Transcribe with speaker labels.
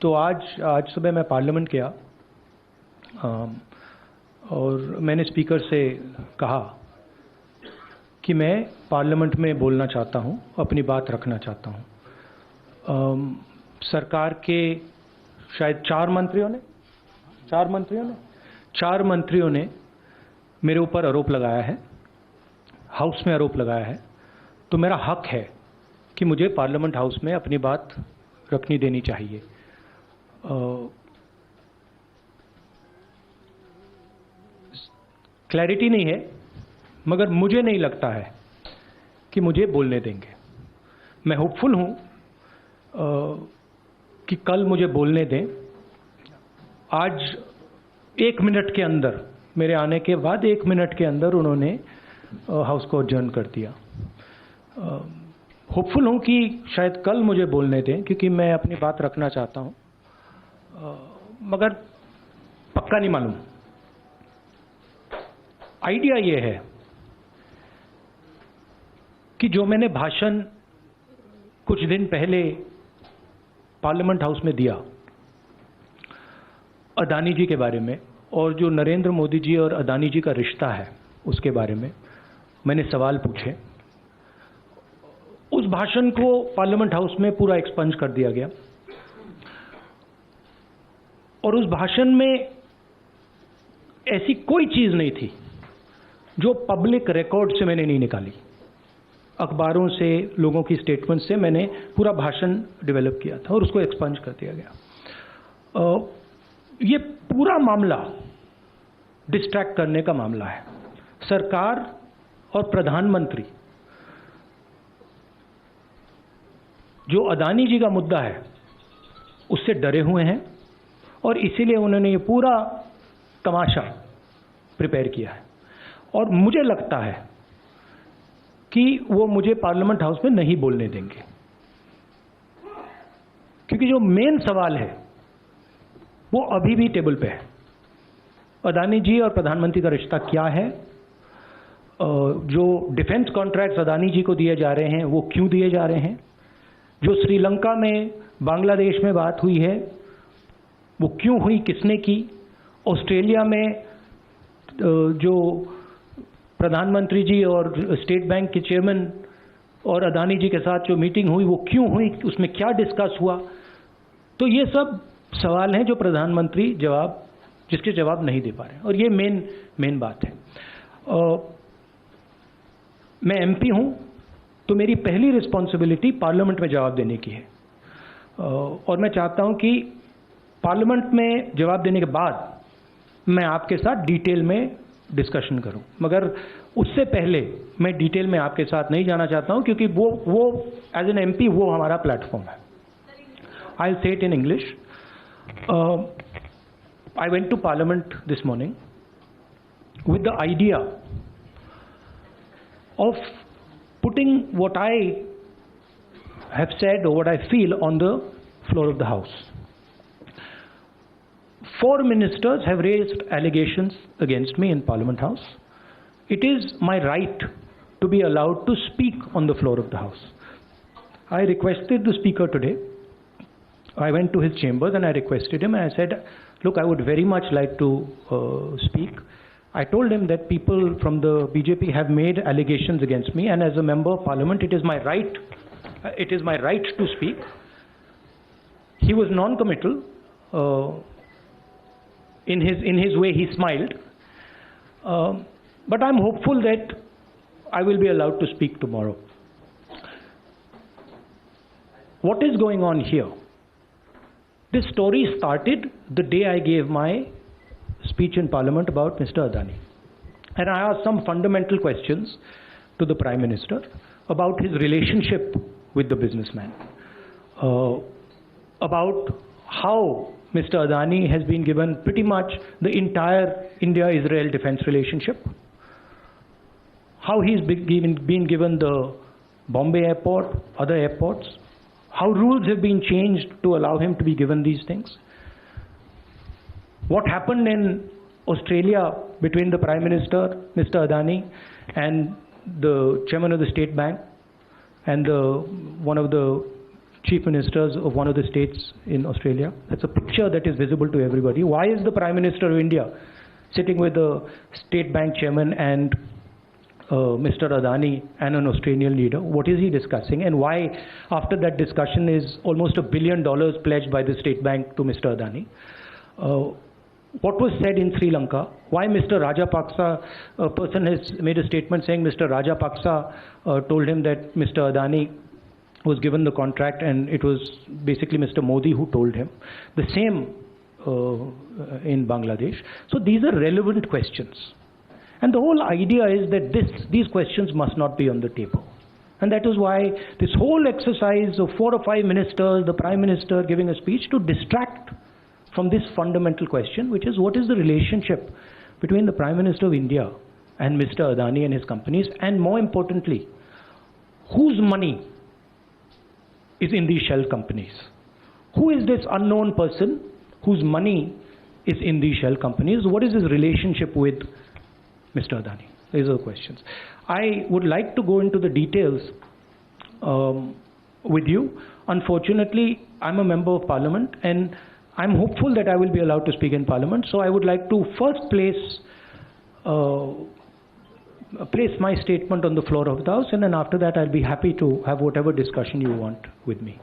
Speaker 1: तो आज सुबह मैं पार्लियामेंट गया और मैंने स्पीकर से कहा कि मैं पार्लियामेंट में बोलना चाहता हूं, अपनी बात रखना चाहता हूं। सरकार के शायद चार मंत्रियों ने मेरे ऊपर आरोप लगाया है, हाउस में आरोप लगाया है, तो मेरा हक है कि मुझे पार्लियामेंट हाउस में अपनी बात रखनी देनी चाहिए। क्लैरिटी नहीं है, मगर मुझे नहीं लगता है कि मुझे बोलने देंगे। मैं होपफुल हूं कि कल मुझे बोलने दें। आज 1 मिनट के अंदर, मेरे आने के बाद 1 मिनट के अंदर उन्होंने हाउस को अडजर्न कर दिया। होपफुल हूं कि शायद कल मुझे बोलने दें, क्योंकि मैं अपनी बात रखना चाहता हूं, मगर पक्का नहीं मालूम। आइडिया ये है कि जो मैंने भाषण कुछ दिन पहले पार्लियामेंट हाउस में दिया अदानी जी के बारे में, और जो नरेंद्र मोदी जी और अदानी जी का रिश्ता है उसके बारे में मैंने सवाल पूछे, उस भाषण को पार्लियामेंट हाउस में पूरा एक्सपंज कर दिया गया। और उस भाषण में ऐसी कोई चीज नहीं थी जो पब्लिक रिकॉर्ड से मैंने नहीं निकाली। अखबारों से, लोगों की स्टेटमेंट से मैंने पूरा भाषण डेवलप किया था और उसको एक्सपंज कर दिया गया। ये पूरा मामला डिस्ट्रैक्ट करने का मामला है। सरकार और प्रधानमंत्री जो अदानी जी का मुद्दा है उससे डरे हुए हैं और इसीलिए उन्होंने ये पूरा तमाशा प्रिपेयर किया है। और मुझे लगता है कि वो मुझे पार्लियामेंट हाउस में नहीं बोलने देंगे, क्योंकि जो मेन सवाल है वो अभी भी टेबल पे है। अदानी जी और प्रधानमंत्री का रिश्ता क्या है, जो डिफेंस कॉन्ट्रैक्ट्स अदानी जी को दिए जा रहे हैं वो क्यों दिए जा रहे हैं, जो श्रीलंका में, बांग्लादेश में बात हुई है वो क्यों हुई, किसने की, ऑस्ट्रेलिया में जो प्रधानमंत्री जी और स्टेट बैंक के चेयरमैन और अदानी जी के साथ जो मीटिंग हुई वो क्यों हुई, उसमें क्या डिस्कस हुआ। तो ये सब सवाल हैं जो प्रधानमंत्री जिसके जवाब नहीं दे पा रहे हैं, और ये मेन बात है। मैं एमपी हूं तो मेरी पहली रिस्पॉन्सिबिलिटी पार्लियामेंट में जवाब देने की है, और मैं चाहता हूं कि पार्लियामेंट में जवाब देने के बाद मैं आपके साथ डिटेल में डिस्कशन करूं। मगर उससे पहले मैं डिटेल में आपके साथ नहीं जाना चाहता हूं, क्योंकि वो एज एन एमपी वो हमारा प्लेटफॉर्म है। I will say it in English. I went to Parliament this morning with the idea of putting what I have said or what I feel on the floor of the House. 4 ministers have raised allegations against me in Parliament House. It is my right to be allowed to speak on the floor of the House. I requested the Speaker today. I went to his chambers and I requested him, and I said, look, I would very much like to speak. I told him that people from the BJP have made allegations against me, and as a member of parliament, it is my right to speak. He was non-committal. In his way, he smiled. But I'm hopeful that I will be allowed to speak tomorrow. What is going on here? This story started the day I gave my speech in Parliament about Mr. Adani. And I asked some fundamental questions to the Prime Minister about his relationship with the businessman, about how Mr. Adani has been given pretty much the entire India-Israel defense relationship, how he's been given the Bombay airport, other airports, how rules have been changed to allow him to be given these things. What happened in Australia between the Prime Minister, Mr. Adani, and the Chairman of the State Bank, and one of the chief ministers of one of the states in Australia. That's a picture that is visible to everybody. Why is the Prime Minister of India sitting with the State Bank chairman and Mr. Adani and an Australian leader? What is he discussing, and why after that discussion is almost $1 billion pledged by the State Bank to Mr. Adani? What was said in Sri Lanka? Why Mr. Rajapaksa, a person has made a statement saying Mr. Rajapaksa told him that Mr. Adani was given the contract and it was basically Mr. Modi who told him. The same in Bangladesh. So these are relevant questions. And the whole idea is that these questions must not be on the table. And that is why this whole exercise of 4 or 5 ministers, the Prime Minister giving a speech to distract from this fundamental question, which is what is the relationship between the Prime Minister of India and Mr. Adani and his companies, and more importantly, whose money is in these shell companies? Who is this unknown person whose money is in these shell companies? What is his relationship with Mr. Adani? These are the questions. I would like to go into the details with you. Unfortunately, I'm a member of Parliament and I'm hopeful that I will be allowed to speak in Parliament. So I would like to first place my statement on the floor of the House, and then after that I'll be happy to have whatever discussion you want with me.